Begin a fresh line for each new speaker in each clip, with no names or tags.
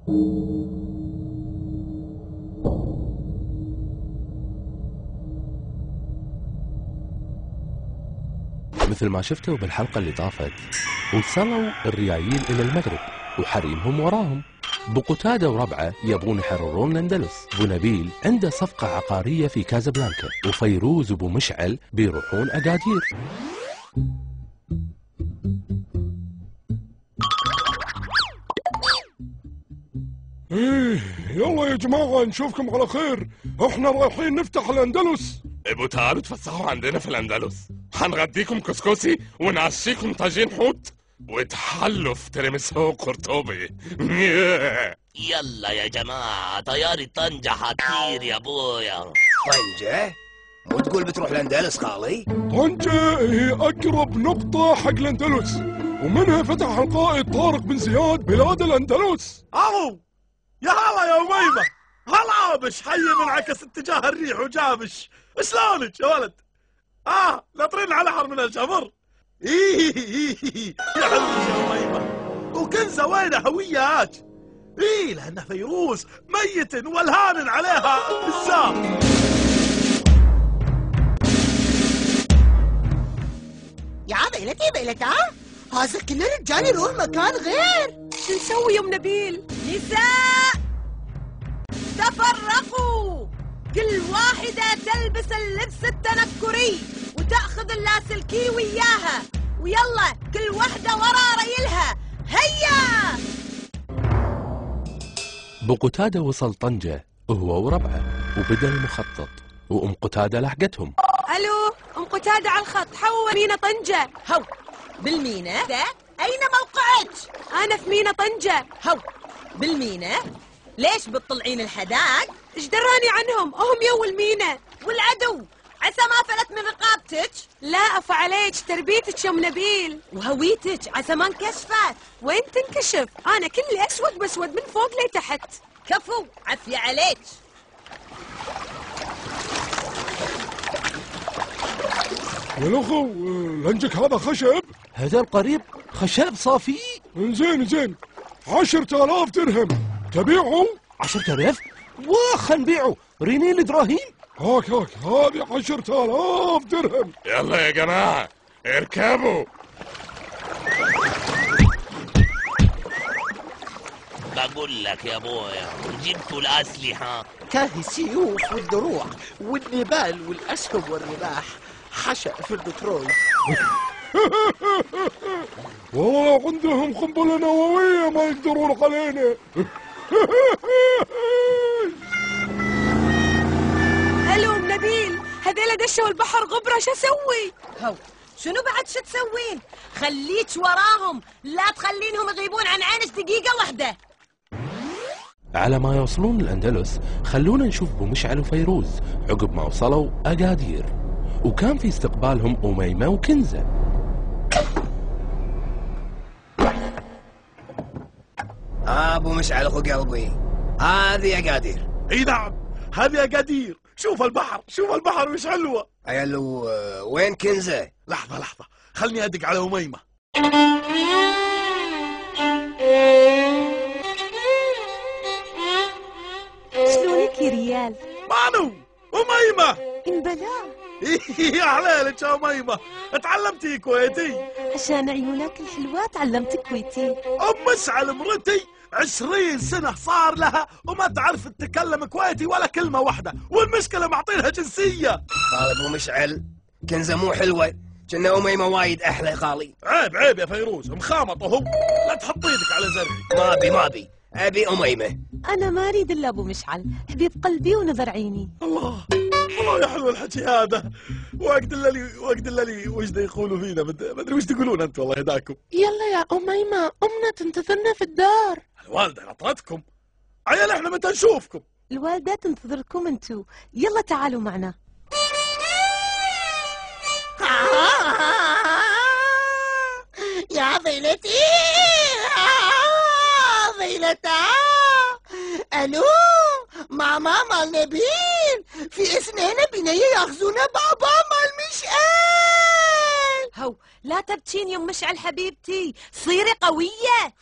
مثل ما شفتوا بالحلقة اللي طافت، وصلوا الريايل إلى المغرب وحريمهم وراهم. بو قتادة وربعه يبون يحررون الأندلس، بو نبيل عنده صفقة عقارية في كازابلانكا، وفيروز وبو مشعل بيروحون أكادير.
ايه يلا يا جماعة نشوفكم على خير، احنا رايحين نفتح الأندلس.
ابو تعالوا تفسحوا عندنا في الأندلس، هنغديكم كسكسي ونعشيكم طاجين حوت وتحلوا في تيراميسو قرطبي.
يلا يا جماعة طيارة طنجة حطير يا ابويا.
طنجة؟ مو تقول بتروح الأندلس خالي؟
طنجة هي أقرب نقطة حق الأندلس، ومنها فتح القائد طارق بن زياد بلاد الأندلس.
أبو يا هلا يا أميمة، هلا بش حي منعكس اتجاه الريح وجابش، شلونك يا ولد؟ ناطرين على حر من الجمر. إيه يا حلوش يا أميمة، وكنزة وينه هوياك؟ إيه لأن فيروز ميت والهان عليها بالساق.
يا بيلتي هذا كله رجال يروح مكان غير.
شو نسوي يا ام نبيل؟
نساء تفرقوا، كل واحدة تلبس اللبس التنكري وتأخذ اللاسلكي وياها، ويلا كل واحدة ورا ريلها، هيا.
بو قتادة وصل طنجة هو وربعه وبدأ المخطط، وأم قتادة لحقتهم.
الو ام قتادة على الخط، حول مينا طنجة.
هو بالمينا؟ أين موقعك؟
أنا في مينا طنجة.
هو بالمينا؟ ليش بتطلعين الحداق؟
ايش دراني عنهم؟ هم يو المينا.
والعدو عسى ما فلت من رقابتك.
لا أفا عليك، تربيتك يا ام نبيل.
وهويتك عسى ما انكشفت.
وين تنكشف؟ أنا كلي أسود بسود من فوق لتحت.
كفو عفية عليك.
يا الأخو لنجك هذا خشب؟
هذا القريب خشب صافي.
زين 10,000 درهم تبيعه؟
10,000؟ واخ نبيعه، ريني الدراهم.
هاك هذه 10,000 درهم.
يلا يا جماعة اركبوا.
بقول لك يا ابويا جبتوا الأسلحة؟
كاهي السيوف والدروع والنبال والأسهم والرماح، حشأ في البترول.
والله لو عندهم قنبلة نووية ما يقدرون علينا.
الو ام نبيل، هذيلا دشوا البحر غبرة، شو اسوي؟
هو شنو بعد شو تسوين؟ خليك وراهم، لا تخلينهم يغيبون عن عينك دقيقة واحدة.
على ما يوصلون الأندلس خلونا نشوف بو مشعل وفيروز عقب ما وصلوا أكادير، وكان في استقبالهم أميمة وكنزة.
ابو مشعل اخو قلبي، هذه أكادير.
اي نعم هذه أكادير. شوف البحر وش حلوة.
عيالو وين كنزة؟
لحظة خلني أدق على أميمة.
شلونك يا ريال؟
مانو أميمة؟
انبلا.
يا حليلك يا أميمة، تعلمتي كويتي؟
عشان عيونك الحلوة تعلمت كويتي.
أم مسعل مرتي 20 سنة صار لها وما تعرف تتكلم كويتي ولا كلمة واحدة، والمشكلة معطينها جنسية.
خالي ابو مشعل كنزة مو حلوة، كنا أميمة وايد أحلى خالي.
عيب يا فيروز، مخامط وهو، لا تحط ايدك على زرعي.
ما أبي أميمة.
أنا ما أريد إلا أبو مشعل، حبيب قلبي ونظر عيني.
الله يا حلو الحكي هذا. وقت اللي وش دا يقولوا فينا، مدري وش تقولون انت، والله يهداكم.
يلا يا أميمة، أمنا تنتظرنا في الدار.
الوالدة نطرتكم. عيال احنا متى نشوفكم؟
الوالدة تنتظركم انتو، يلا تعالوا معنا.
يا فيلتي الو ماما مال نبيل، في اثنين بنية ياخذون بابا مال مشعل.
هو لا تبكين يا ام مشعل حبيبتي، صيري قوية.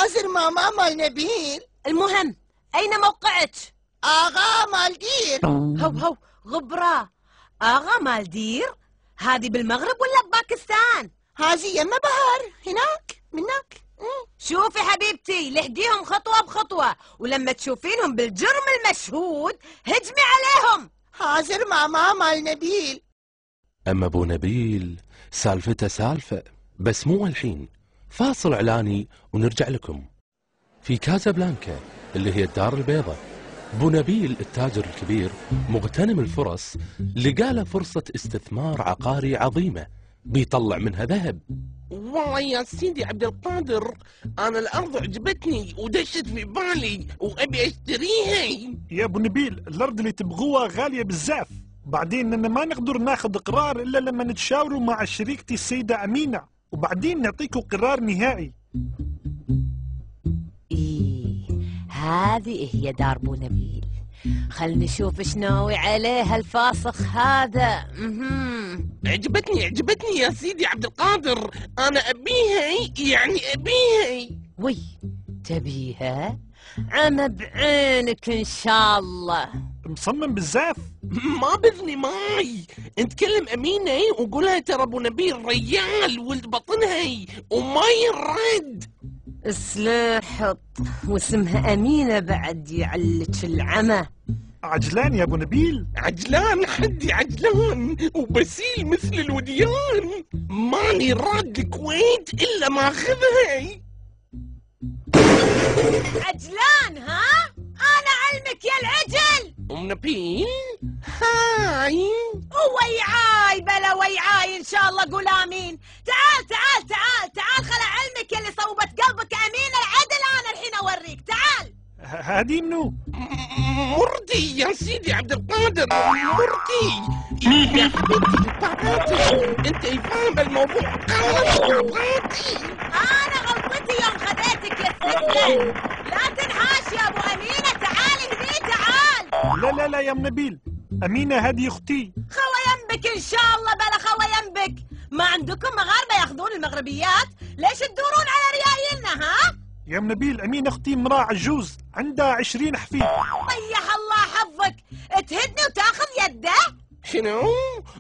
حاضر ماما مال نبيل.
المهم أين موقعك؟
آغا مال دير.
هو غبرة. آغا مال دير؟ هذه بالمغرب ولا بباكستان؟
هذه يما بهر هناك منك.
شوفي حبيبتي، لحقيهم خطوة بخطوة، ولما تشوفينهم بالجرم المشهود هجمي عليهم.
حاضر ماما مال نبيل.
أما أبو نبيل سالفته سالفة، بس مو الحين. فاصل إعلاني ونرجع لكم. في كازابلانكا اللي هي الدار البيضاء، أبو نبيل التاجر الكبير مغتنم الفرص، لقاله فرصة استثمار عقاري عظيمة بيطلع منها ذهب.
والله يا سيدي عبد القادر، أنا الأرض عجبتني ودشت في بالي وأبي أشتريها.
يا ابو نبيل، الارض اللي تبغوها غاليه بزاف، بعدين اننا ما نقدر ناخذ قرار الا لما نتشاوروا مع شريكتي السيده امينه، وبعدين نعطيكم قرار نهائي.
إيه، هذه هي دار أبو نبيل. خل نشوف ايش ناوي عليه الفاسخ هذا.
عجبتني يا سيدي عبد القادر، أنا أبيها، يعني أبيها.
وي، تبيها؟ عمى بعينك إن شاء الله.
مصمم بزاف.
ما بذني ماي، نتكلم أمينة وقولها ترى أبو نبيل ريال ولد بطنها وما يرد.
سلاحط واسمها أمينة بعد يعلج العمى.
عجلان يا ابو نبيل.
عجلان حدي عجلان وبسيل مثل الوديان، ماني راد الكويت إلا ما أخذها.
عجلان ها؟ أنا علمك يا العجل.
أم نبيل هاي.
ويعاي بلا ويعاي إن شاء الله، قول آمين. تعال تعال تعال تعال، خل علمك يلي صوبت قلبك أمين العدل. أنا الحين أوريك، تعال.
هادي منو؟
مرتي يا سيدي عبد القادر، مرتي. يا حبيبتي انت فاهم الموضوع غلط.
أنا غلطتي يوم خذيتك يا السفلة. لا تنحاش يا أبو أمينة، تعال هني تعال.
لا يا ام نبيل، امينه هذه اختي.
خوا ينبك ان شاء الله، بلا خوا ينبك. ما عندكم مغاربه ياخذون المغربيات؟ ليش تدورون على ريايلنا ها؟
يا ام نبيل، امينه اختي امراه عجوز عندها 20 حفيد.
طيح الله حظك، تهدني وتاخذ يده؟
شنو؟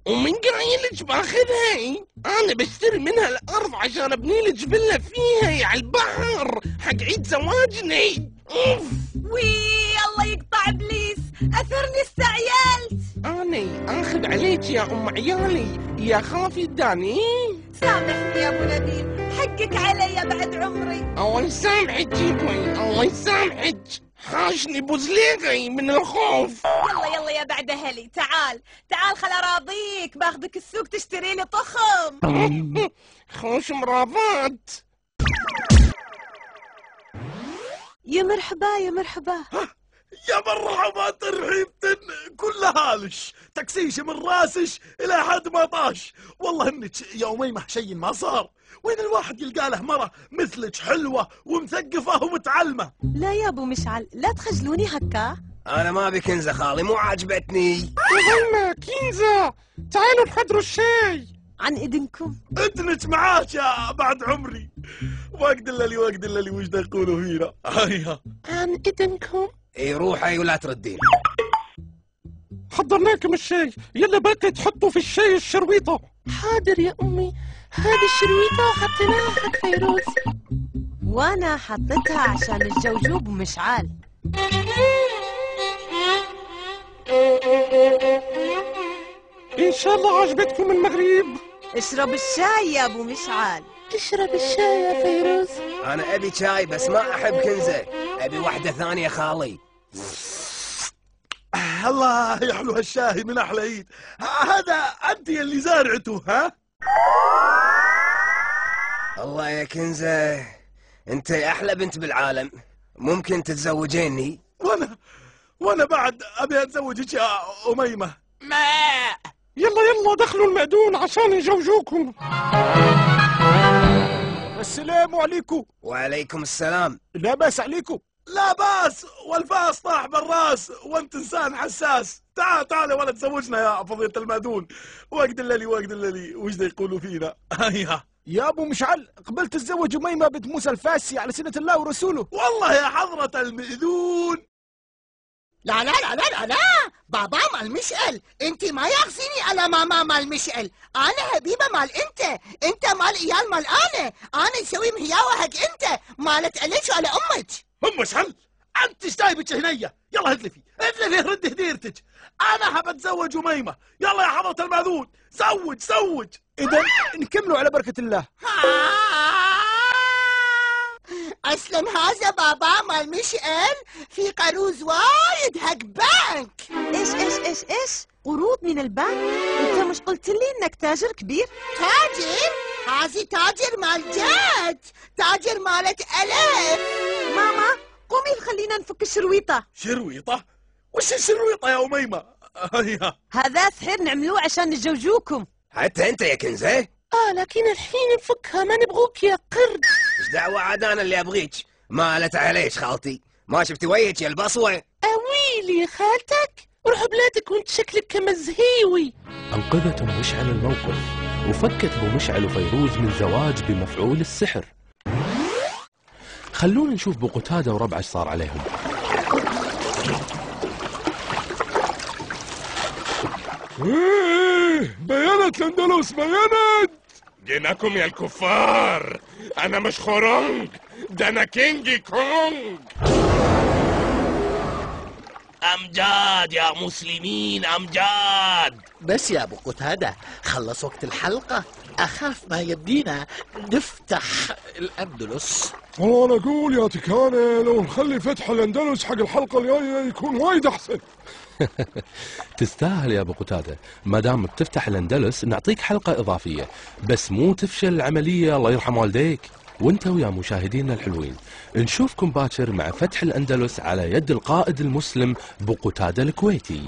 ومن قايلك باخذها؟ انا بشتري منها الارض عشان ابني لك فيلا فيها على البحر حق عيد زواجنا. اوف
وي، الله يقطع ابليس، اثرني استعيلت.
أنا آخذ عليك يا أم عيالي، يا خافي داني.
سامحني يا أبو نبيل، حقك علي بعد عمري.
الله يسامحك جيبي، الله يسامحك. حاشني بوزليغي من الخوف.
يلا يا بعد أهلي، تعال تعال خل أراضيك، باخذك السوق تشتري لي طخم.
خوش مرافات.
يا مرحبا يا مرحبا.
يا مرحبا، ترحيبتن كلها هالش، تكسيش من راسش الى حد ما طاش. والله انك يا اميمه شيء ما صار. وين الواحد يلقى له مره مثلك حلوه ومثقفه ومتعلمه؟
لا يا ابو مشعل، لا تخجلوني هكا.
انا ما ابي كنزه خالي، مو عاجبتني.
وهنا كنزه، تعالوا نحضروا الشاي.
عن اذنكم.
اذنك معاك يا بعد عمري. وقت اللي وش دا يقولوا فينا. هيا
عن اذنكم.
اي روحي ولا تردين.
حضرناكم الشاي، يلا باقي تحطوا في الشاي الشرويطة.
حاضر يا امي، هذه الشرويطة وحطيناها حق فيروز، وانا حطيتها عشان الجوجوب ومشعال.
ان شاء الله عجبتكم المغرب.
اشرب الشاي يا ابو مشعال.
اشرب الشاي يا فيروز.
انا ابي شاي بس ما احب كنزه، ابي واحده ثانيه خالي.
الله يحلو هالشاي من احلى ايد. هذا انت اللي زارعته ها؟
الله يا كنزه، انت احلى بنت بالعالم، ممكن تتزوجيني؟
وانا بعد ابي اتزوجك يا اميمه.
ما يلا دخلوا المأذون عشان يجوجوكم.
السلام عليكم.
وعليكم السلام.
لا باس عليكم. لا باس، والفاس طاح بالراس وانت انسان حساس. تعال يا ولد زوجنا يا فضيلة المأذون. وقت الليلي وش دا يقولوا فينا. هيا
يا ابو مشعل، قبلت تتزوج أميمة بنت موسى الفاسي على سنة الله ورسوله.
والله يا حضرة المئذون.
لا لا لا لا لا، بابا مال مشعل، انت ما يغزيني على ماما مال مشعل. انا حبيبه مال انت مال عيال مال انا اسوي مهياوه حق انت، مالت عليك وعلى امك.
ام مشعل، انت ايش جايبك هنيه؟ يلا ادلفي رد هديرتك. انا حاب اتزوج اميمه. يلا يا حضرة المأذون، زوج.
اذا نكملوا على بركة الله.
اصلا هذا بابا مال مشعل في قروض وايد حق بنك.
ايش قروض من البنك؟ انت مش قلت لي انك تاجر كبير؟
تاجر؟ هذه تاجر مال جد، تاجر مالت ألف.
ماما قومي خلينا نفك الشرويطة.
شرويطة؟ وش الشرويطة يا أميمة؟
هذا سحر نعملوه عشان نتزوجوكم.
حتى انت يا كنزة؟
لكن الحين نفكها، ما نبغوك يا قرد.
ايش دعوة عاد انا اللي ابغيك؟ مالت عليش خالتي، ما شفتي وجهك يا البصوة؟
اويلي خالتك، روح بلادك وانت شكلك كمزهيوي.
أنقذت أم مشعل الموقف وفكت أبو مشعل وفيروز من زواج بمفعول السحر. خلونا نشوف بو قتادة وربعه ايش صار عليهم.
بينت الأندلس، بينت.
جيناكم يا الكفار، انا مش خورونج، ده انا كينجي كونج.
امجاد يا مسلمين، امجاد.
بس يا ابو قتادة، خلص وقت الحلقة، اخاف ما يدينا نفتح الاندلس.
والله انا اقول يا تكانة لو نخلي فتح الاندلس حق الحلقة الجاية يكون وايد احسن.
تستاهل يا ابو قتادة، ما دام بتفتح الاندلس نعطيك حلقة اضافية، بس مو تفشل العملية الله يرحم والديك. وانت ويا مشاهدينا الحلوين نشوفكم باكر مع فتح الاندلس على يد القائد المسلم بو قتادة الكويتي.